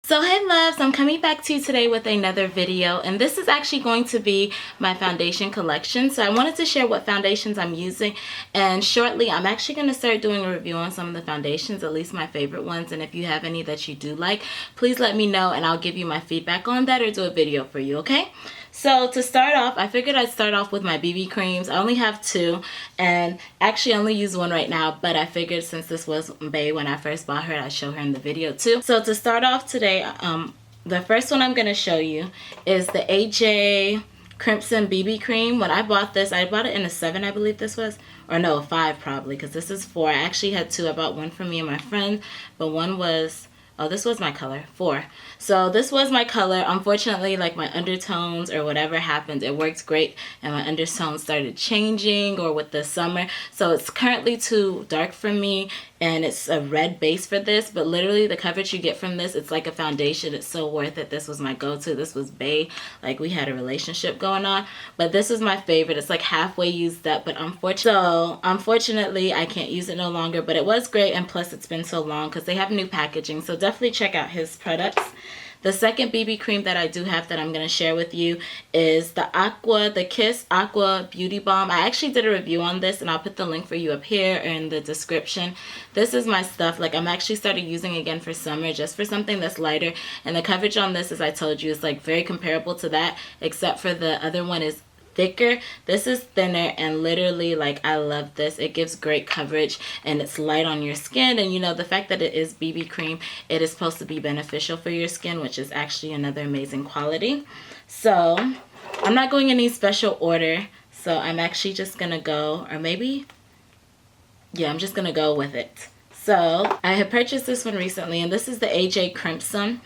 So hey loves, I'm coming back to you today with another video, and this is actually going to be my foundation collection. So I wanted to share what foundations I'm using, and shortly I'm actually going to start doing a review on some of the foundations, at least my favorite ones. And if you have any that you do like, please let me know and I'll give you my feedback on that or do a video for you, okay? So to start off, I figured I'd start off with my BB creams. I only have two, and actually I only use one right now, but I figured since this was Bae when I first bought her, I'd show her in the video too. So to start off today, the first one I'm going to show you is the AJ Crimson BB Cream. When I bought this, I bought it in a 7, I believe this was. Or no, a 5 probably, because this is 4. I actually had 2. I bought one for me and my friend, but one was... oh, this was my color, 4. So this was my color. Unfortunately, like my undertones or whatever happened, it worked great and my undertones started changing or with the summer. So it's currently too dark for me and it's a red base for this, but literally the coverage you get from this, it's like a foundation. It's so worth it. This was my go-to. This was Bae. Like we had a relationship going on, but this is my favorite. It's like halfway used up, but unfortunately I can't use it no longer, but it was great, and plus it's been so long because they have new packaging. So definitely check out his products. The second BB cream that I do have that I'm going to share with you is the Kiss Aqua Beauty Balm. I actually did a review on this and I'll put the link for you up here in the description. This is my stuff. Like I'm actually started using again for summer just for something that's lighter, and the coverage on this, as I told you, is like very comparable to that, except for the other one is thicker. This is thinner, and literally, like, I love this. It gives great coverage and it's light on your skin, and you know, the fact that it is BB cream, it is supposed to be beneficial for your skin, which is actually another amazing quality. So I'm not going in any special order, so I'm actually just gonna go, or maybe yeah, I'm just gonna go with it. So I had purchased this one recently, and this is the AJ Crimson.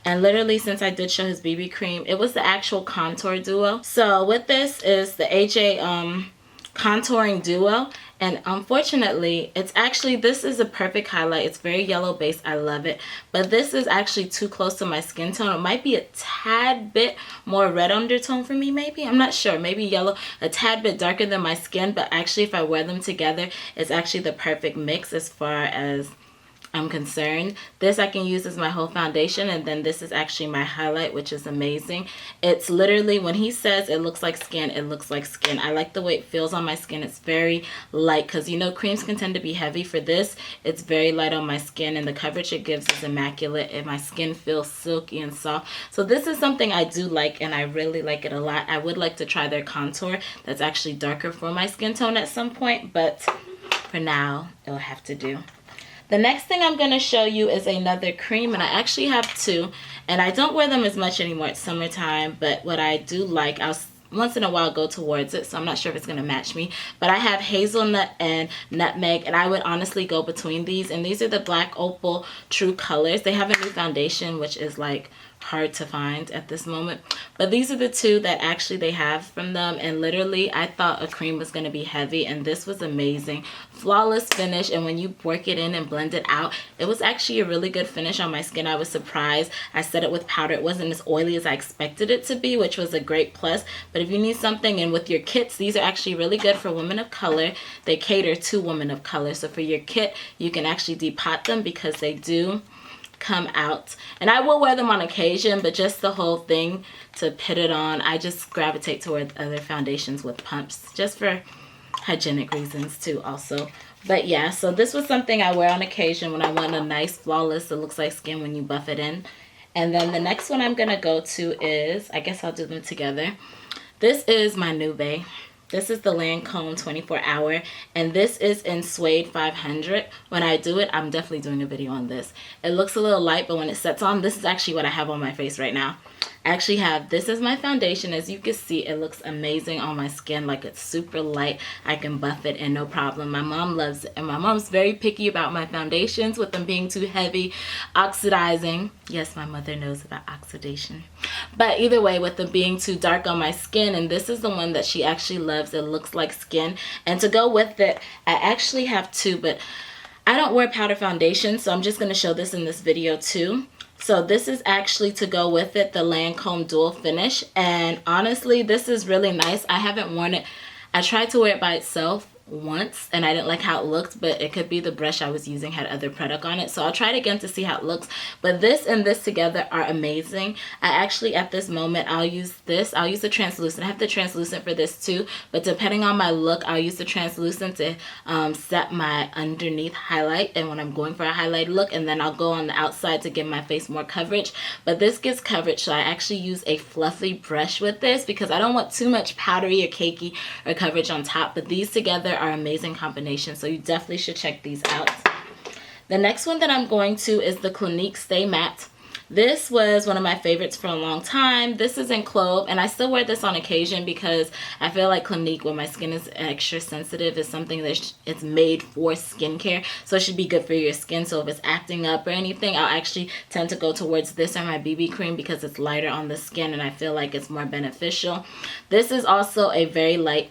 And literally, since I did show his BB cream, it was the actual contour duo. So with this is the AJ contouring duo, and unfortunately it's actually, this is a perfect highlight. It's very yellow base. I love it, but this is actually too close to my skin tone. It might be a tad bit more red undertone for me, maybe, I'm not sure, maybe yellow, a tad bit darker than my skin, but actually if I wear them together, it's actually the perfect mix as far as I'm concerned. This I can use as my whole foundation, and then this is actually my highlight, which is amazing. It's literally, when he says it looks like skin, it looks like skin. I like the way it feels on my skin. It's very light, because you know creams can tend to be heavy. For this, it's very light on my skin, and the coverage it gives is immaculate, and my skin feels silky and soft. So this is something I do like, and I really like it a lot. I would like to try their contour that's actually darker for my skin tone at some point, but for now it'll have to do. The next thing I'm going to show you is another cream, and I actually have 2, and I don't wear them as much anymore. It's summertime, but what I do like, I'll once in a while go towards it, so I'm not sure if it's going to match me, but I have hazelnut and nutmeg, and I would honestly go between these, and these are the Black Opal True Colors. They have a new foundation, which is like hard to find at this moment, but these are the 2 that actually they have from them. And literally I thought a cream was going to be heavy, and this was amazing. Flawless finish, and when you work it in and blend it out, it was actually a really good finish on my skin. I was surprised. I set it with powder. It wasn't as oily as I expected it to be, which was a great plus. But if you need something, and with your kits, these are actually really good for women of color. They cater to women of color, so for your kit you can actually depot them because they do come out, and I will wear them on occasion, but just the whole thing to put it on, I just gravitate toward other foundations with pumps, just for hygienic reasons too also. But yeah, so this was something I wear on occasion when I want a nice flawless, it looks like skin when you buff it in. And then the next one I'm gonna go to is, I guess I'll do them together. This is my new Bae. This is the Lancome 24 Hour, and this is in Suede 500. When I do it, I'm definitely doing a video on this. It looks a little light, but when it sets on, this is actually what I have on my face right now. I actually have this as my foundation. As you can see, it looks amazing on my skin. Like, it's super light. I can buff it and no problem. My mom loves it, and my mom's very picky about my foundations with them being too heavy, oxidizing. Yes, my mother knows about oxidation. But either way, with them being too dark on my skin, and this is the one that she actually loves. It looks like skin. And to go with it, I actually have 2, but I don't wear powder foundation, so I'm just going to show this in this video too. So this is actually to go with it, the Lancome Dual Finish, and honestly this is really nice. I haven't worn it. I tried to wear it by itself once and I didn't like how it looked, but it could be the brush I was using had other product on it. So I'll try it again to see how it looks. But this and this together are amazing. I actually, at this moment, I'll use the translucent. I have the translucent for this too, but depending on my look, I'll use the translucent to set my underneath highlight, and when I'm going for a highlight look, and then I'll go on the outside to give my face more coverage. But this gives coverage, so I actually use a fluffy brush with this because I don't want too much powdery or cakey or coverage on top. But these together are amazing combinations, so you definitely should check these out. The next one that I'm going to is the Clinique Stay Matte. This was one of my favorites for a long time. This is in Clove, and I still wear this on occasion because I feel like Clinique, when my skin is extra sensitive, is something that it's made for skincare, so it should be good for your skin. So if it's acting up or anything, I'll actually tend to go towards this or my BB cream because it's lighter on the skin and I feel like it's more beneficial. This is also a very light,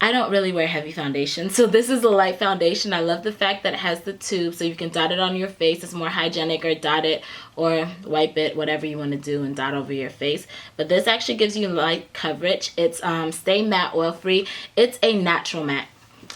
I don't really wear heavy foundation, so this is a light foundation. I love the fact that it has the tube, so you can dot it on your face. It's more hygienic, or dot it or wipe it, whatever you want to do, and dot over your face. But this actually gives you light coverage. It's Stay Matte Oil Free. It's a natural matte.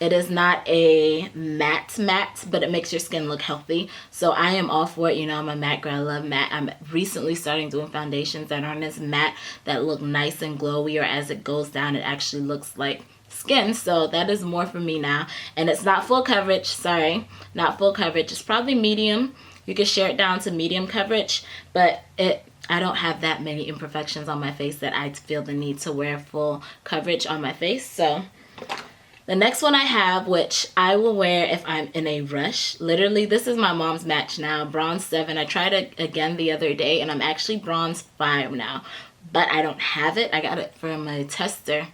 It is not a matte, but it makes your skin look healthy. So I am all for it. You know, I'm a matte girl. I love matte. I'm recently starting doing foundations that aren't as matte, that look nice and glowy, or as it goes down, it actually looks like skin. So that is more for me now. And it's not full coverage. Sorry, not full coverage. It's probably medium. You can share it down to medium coverage, but I don't have that many imperfections on my face that I feel the need to wear full coverage on my face. So the next one I have, which I will wear if I'm in a rush. Literally, this is my mom's match now, Bronze 7. I tried it again the other day, and I'm actually Bronze 5 now, but I don't have it. I got it from a tester.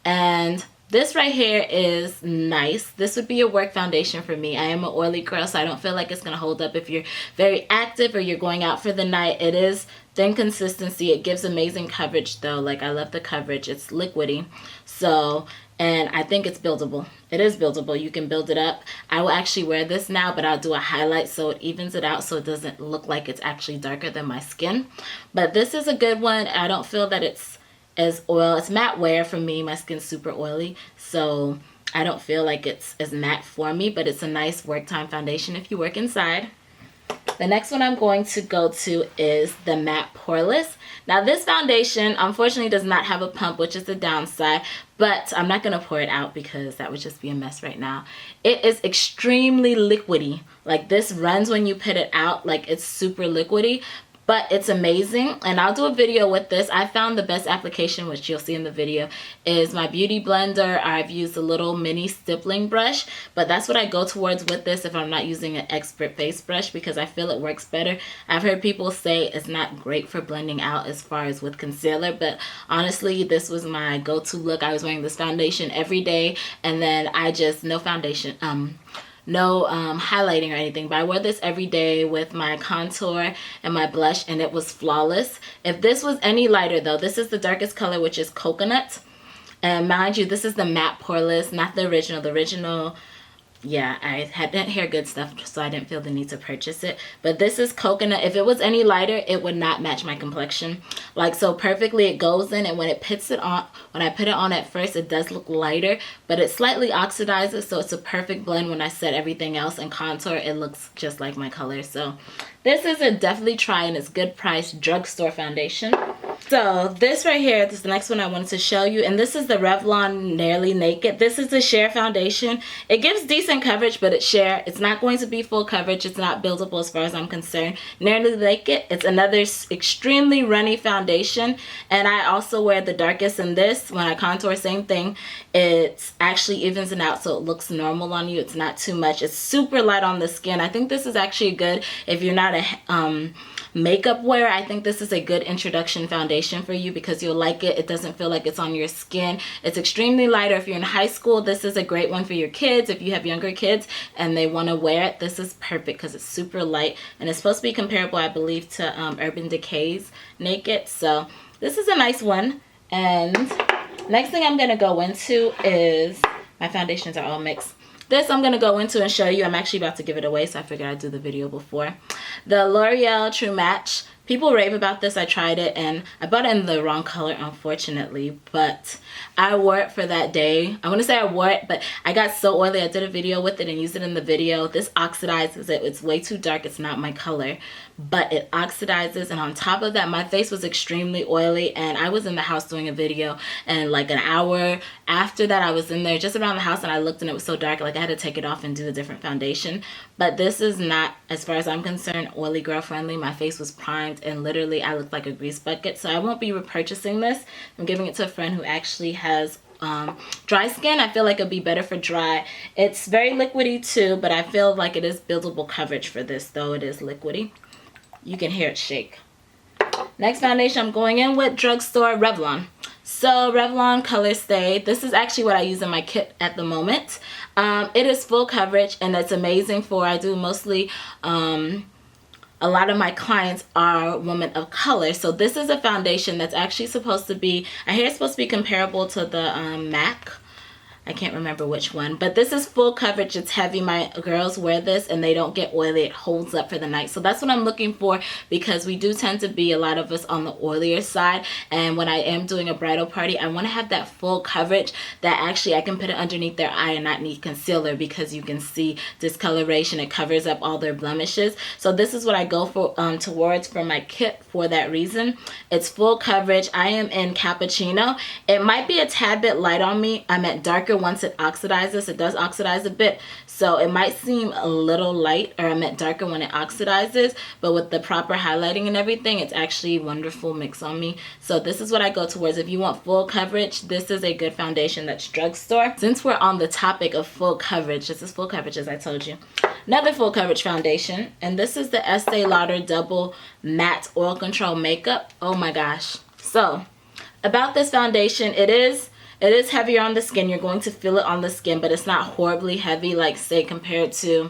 And this right here is nice. This would be a work foundation for me. I am an oily girl, so I don't feel like it's going to hold up if you're very active or you're going out for the night. It is thin consistency. It gives amazing coverage though. Like, I love the coverage. It's liquidy. So, and I think it's buildable. It is buildable. You can build it up. I will actually wear this now, but I'll do a highlight so it evens it out so it doesn't look like it's actually darker than my skin. But this is a good one. I don't feel that it's as oil. It's matte wear for me. My skin's super oily, so I don't feel like it's as matte for me, but it's a nice work time foundation if you work inside. The next one I'm going to go to is the Matte Poreless. Now this foundation unfortunately does not have a pump, which is the downside, but I'm not going to pour it out because that would just be a mess right now. It is extremely liquidy. Like, this runs when you put it out, like it's super liquidy. But it's amazing, and I'll do a video with this. I found the best application, which you'll see in the video, is my beauty blender. I've used a little mini stippling brush, but that's what I go towards with this if I'm not using an expert face brush, because I feel it works better. I've heard people say it's not great for blending out as far as with concealer, but honestly, this was my go-to look. I was wearing this foundation every day, and then I just, no foundation, no highlighting or anything, but I wore this every day with my contour and my blush, and it was flawless. If this was any lighter though, this is the darkest color, which is Coconut, and mind you, this is the Matte Poreless, not the original. The original, yeah, I didn't hear good stuff, so I didn't feel the need to purchase it. But this is Coconut. If it was any lighter, it would not match my complexion. Like, so perfectly it goes in, and when it puts it on, when I put it on at first, it does look lighter, but it slightly oxidizes, so it's a perfect blend. When I set everything else and contour, it looks just like my color. So this is a definitely try, and it's good price drugstore foundation. So this right here, this is the next one I wanted to show you, and this is the Revlon Nearly Naked. This is the sheer foundation. It gives decent coverage, but it's sheer. It's not going to be full coverage. It's not buildable as far as I'm concerned. Nearly Naked, it's another extremely runny foundation, and I also wear the darkest in this. When I contour, same thing. It actually evens it out so it looks normal on you. It's not too much. It's super light on the skin. I think this is actually good if you're not a makeup wear. I think this is a good introduction foundation for you because you'll like it. It doesn't feel like it's on your skin. It's extremely lighter. If you're in high school, this is a great one for your kids. If you have younger kids and they want to wear it, this is perfect because it's super light, and it's supposed to be comparable, I believe, to Urban Decay's Naked. So this is a nice one. And next thing I'm going to go into is, my foundations are all mixed. This I'm going to go into and show you. I'm actually about to give it away, so I figured I'd do the video before. The L'Oreal True Match. People rave about this. I tried it and I bought it in the wrong color, unfortunately, but I wore it for that day. I want to say I wore it, but I got so oily. I did a video with it and used it in the video. This oxidizes it. It's way too dark. It's not my color, but it oxidizes. And on top of that, my face was extremely oily, and I was in the house doing a video, and like an hour after that, I was in there just around the house and I looked and it was so dark, like I had to take it off and do a different foundation. But this is not, as far as I'm concerned, oily girl friendly. My face was primed and literally I looked like a grease bucket, so I won't be repurchasing this. I'm giving it to a friend who actually has dry skin. I feel like it'd be better for dry. It's very liquidy too, but I feel like it is buildable coverage for this, though it is liquidy. You can hear it shake. Next foundation I'm going in with, drugstore, Revlon. So Revlon Colorstay, this is actually what I use in my kit at the moment. It is full coverage and it's amazing for, I do mostly, a lot of my clients are women of color. So this is a foundation that's actually supposed to be, I hear it's supposed to be comparable to the MAC. I can't remember which one, but this is full coverage. It's heavy. My girls wear this and they don't get oily. It holds up for the night. So that's what I'm looking for, because we do tend to be, a lot of us, on the oilier side. And when I am doing a bridal party, I want to have that full coverage that actually I can put it underneath their eye and not need concealer, because you can see discoloration. It covers up all their blemishes. So this is what I go for towards for my kit for that reason. It's full coverage. I am in cappuccino. It might be a tad bit light on me. I'm at darker once it oxidizes. It does oxidize a bit, so it might seem a little light, or I'm at darker when it oxidizes, but with the proper highlighting and everything, it's actually a wonderful mix on me. So this is what I go towards. If you want full coverage, this is a good foundation that's drugstore. Since we're on the topic of full coverage, this is full coverage, as I told you. Another full coverage foundation, and this is the Estee Lauder Double Matte Oil Control Makeup. Oh my gosh. So about this foundation, it is heavier on the skin. You're going to feel it on the skin, but it's not horribly heavy, like say compared to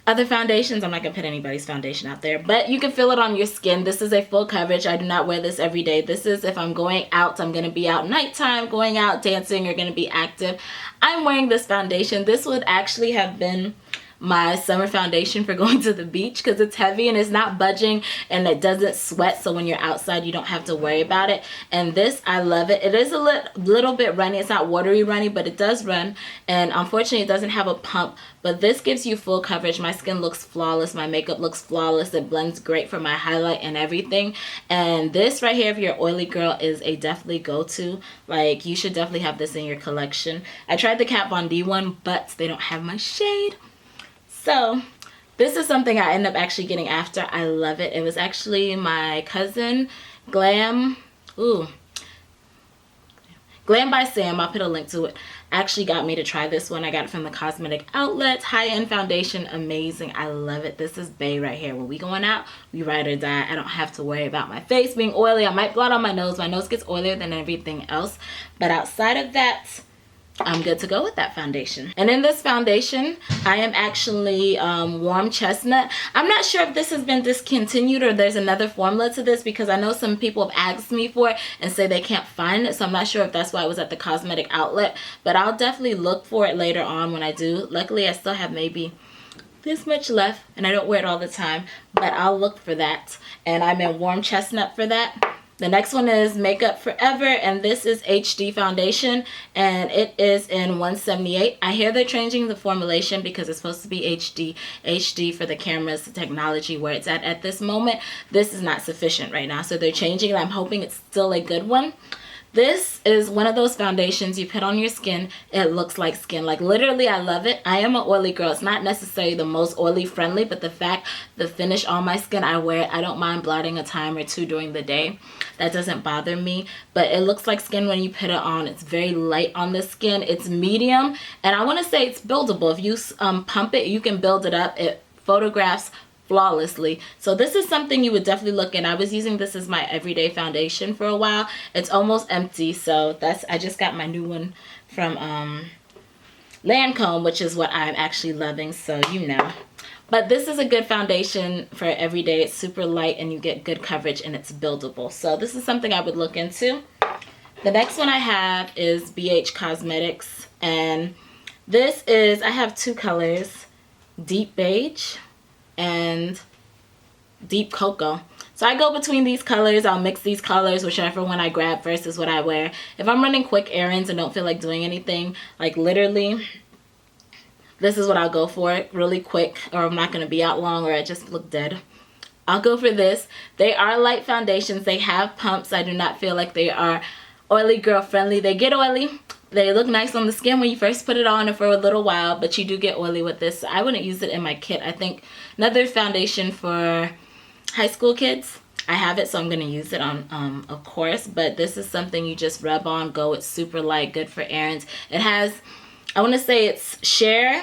other foundations. I'm not going to put anybody's foundation out there, but you can feel it on your skin. This is a full coverage. I do not wear this every day. This is if I'm going out, I'm going to be out nighttime, going out dancing, or going to be active. I'm wearing this foundation. This would actually have been my summer foundation for going to the beach, because it's heavy and it's not budging and it doesn't sweat, so when you're outside you don't have to worry about it. And this, I love it. It is a little bit runny. It's not watery runny, but it does run, and unfortunately it doesn't have a pump, but this gives you full coverage. My skin looks flawless. My makeup looks flawless. It blends great for my highlight and everything. And this right here, if you're an oily girl, is a definitely go-to. Like, you should definitely have this in your collection. I tried the Kat Von D one, but they don't have my shade. So this is something I end up actually getting after. I love it. It was actually my cousin, Glam by Sam, I'll put a link to it, actually got me to try this one. I got it from the Cosmetic Outlet. High-end foundation, amazing. I love it. This is bae right here. When we going out, we ride or die. I don't have to worry about my face being oily. I might blot on my nose. My nose gets oilier than everything else, but outside of that, I'm good to go with that foundation. And in this foundation, I am actually Warm Chestnut. I'm not sure if this has been discontinued or there's another formula to this, because I know some people have asked me for it and say they can't find it. So I'm not sure if that's why it was at the Cosmetic Outlet, but I'll definitely look for it later on when I do. Luckily, I still have maybe this much left and I don't wear it all the time, but I'll look for that. And I'm in Warm Chestnut for that. The next one is Makeup Forever, and this is HD foundation, and it is in 178. I hear they're changing the formulation because it's supposed to be HD for the cameras, the technology where it's at this moment. This is not sufficient right now, so they're changing it. I'm hoping it's still a good one. This is one of those foundations you put on your skin, it looks like skin. Like, literally, I love it. I am an oily girl. It's not necessarily the most oily friendly, but the finish on my skin, I wear it. I don't mind blotting a time or two during the day. That doesn't bother me, but it looks like skin when you put it on. It's very light on the skin. It's medium, and I want to say it's buildable. If you pump it, you can build it up. It photographs flawlessly. So this is something you would definitely look in. I was using this as my everyday foundation for a while. It's almost empty, so I just got my new one from Lancome, which is what I'm actually loving, so you know. But this is a good foundation for every day. It's super light and you get good coverage and it's buildable. So this is something I would look into. The next one I have is BH Cosmetics, and This is, I have two colors, deep beige and deep cocoa. So I go between these colors. I'll mix these colors, whichever one I grab first is what I wear. If I'm running quick errands and don't feel like doing anything, like literally, this is what I'll go for, really quick, or I'm not going to be out long, or I just look dead. I'll go for this. They are light foundations. They have pumps. I do not feel like they are oily girl friendly. They get oily. They look nice on the skin when you first put it on and for a little while, but you do get oily with this. I wouldn't use it in my kit. I think another foundation for high school kids. I have it, so I'm going to use it on, of course, but this is something you just rub on, go. It's super light, good for errands. It has, I want to say it's sheer,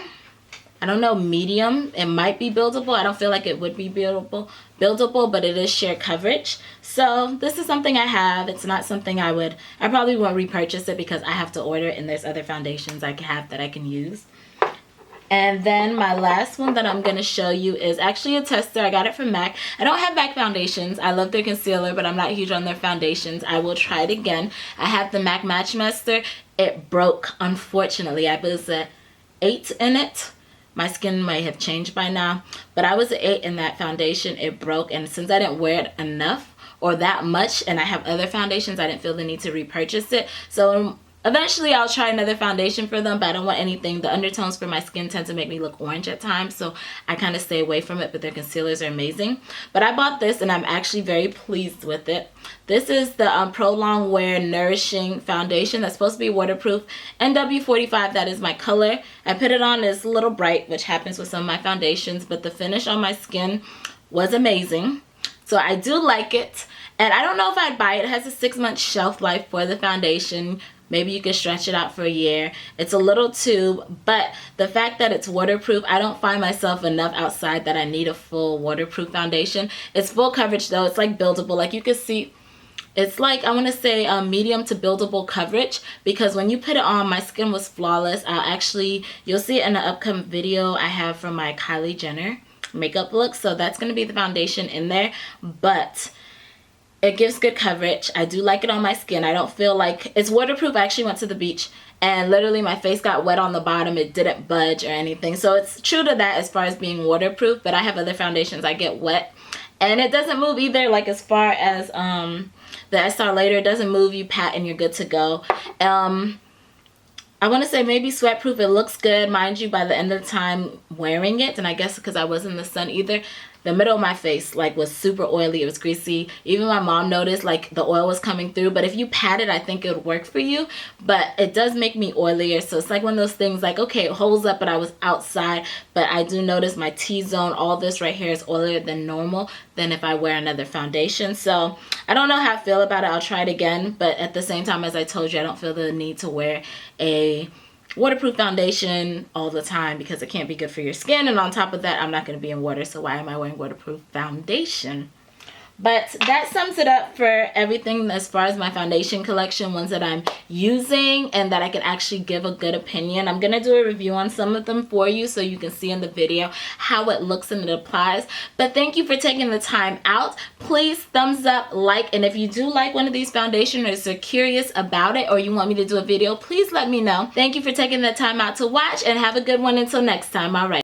I don't know, medium. It might be buildable. I don't feel like it would be buildable, but it is sheer coverage. So this is something I have. It's not something I probably won't repurchase it because I have to order it, and there's other foundations I have that I can use. And then my last one that I'm going to show you is actually a tester. I got it from MAC. I don't have MAC foundations. I love their concealer, but I'm not huge on their foundations. I will try it again. I have the MAC Match Master. It broke, unfortunately. I was an 8 in it. My skin might have changed by now, but I was an 8 in that foundation. It broke, and since I didn't wear it enough or that much, and I have other foundations, I didn't feel the need to repurchase it. So eventually I'll try another foundation for them, but I don't want anything. The undertones for my skin tend to make me look orange at times, so I kind of stay away from it, but their concealers are amazing. But I bought this, and I'm actually very pleased with it. This is the Pro Long Wear Nourishing Foundation that's supposed to be waterproof. NW45, that is my color. I put it on, it's a little bright, which happens with some of my foundations, but the finish on my skin was amazing. So I do like it, and I don't know if I'd buy it. It has a 6-month shelf life for the foundation. Maybe you can stretch it out for a year. It's a little tube, but the fact that it's waterproof, I don't find myself enough outside that I need a full waterproof foundation. It's full coverage though. It's like buildable. Like you can see, it's like, I want to say medium to buildable coverage, because when you put it on, my skin was flawless. You'll see it in the upcoming video I have from my Kylie Jenner makeup look. So that's going to be the foundation in there, but it gives good coverage. I do like it on my skin. I don't feel like it's waterproof. I actually went to the beach and literally my face got wet on the bottom. It didn't budge or anything. So it's true to that as far as being waterproof, but I have other foundations I get wet and it doesn't move either. Like as far as the Estee Lauder, it doesn't move. You pat and you're good to go. I want to say maybe sweatproof. It looks good, mind you, by the end of the time wearing it, and I guess because I wasn't in the sun either, the middle of my face like was super oily. It was greasy. Even my mom noticed like the oil was coming through, but if you pat it, I think it would work for you, but it does make me oilier. So it's like one of those things like, okay, it holds up, but I was outside, but I do notice my T-zone, all this right here is oilier than normal than if I wear another foundation. So I don't know how I feel about it. I'll try it again, but at the same time, as I told you, I don't feel the need to wear a waterproof foundation all the time because it can't be good for your skin, and on top of that, I'm not going to be in water, so why am I wearing waterproof foundation? But that sums it up for everything as far as my foundation collection, ones that I'm using and that I can actually give a good opinion. I'm going to do a review on some of them for you so you can see in the video how it looks and it applies. But thank you for taking the time out. Please thumbs up, like, and if you do like one of these foundations or are curious about it or you want me to do a video, please let me know. Thank you for taking the time out to watch and have a good one until next time. All right.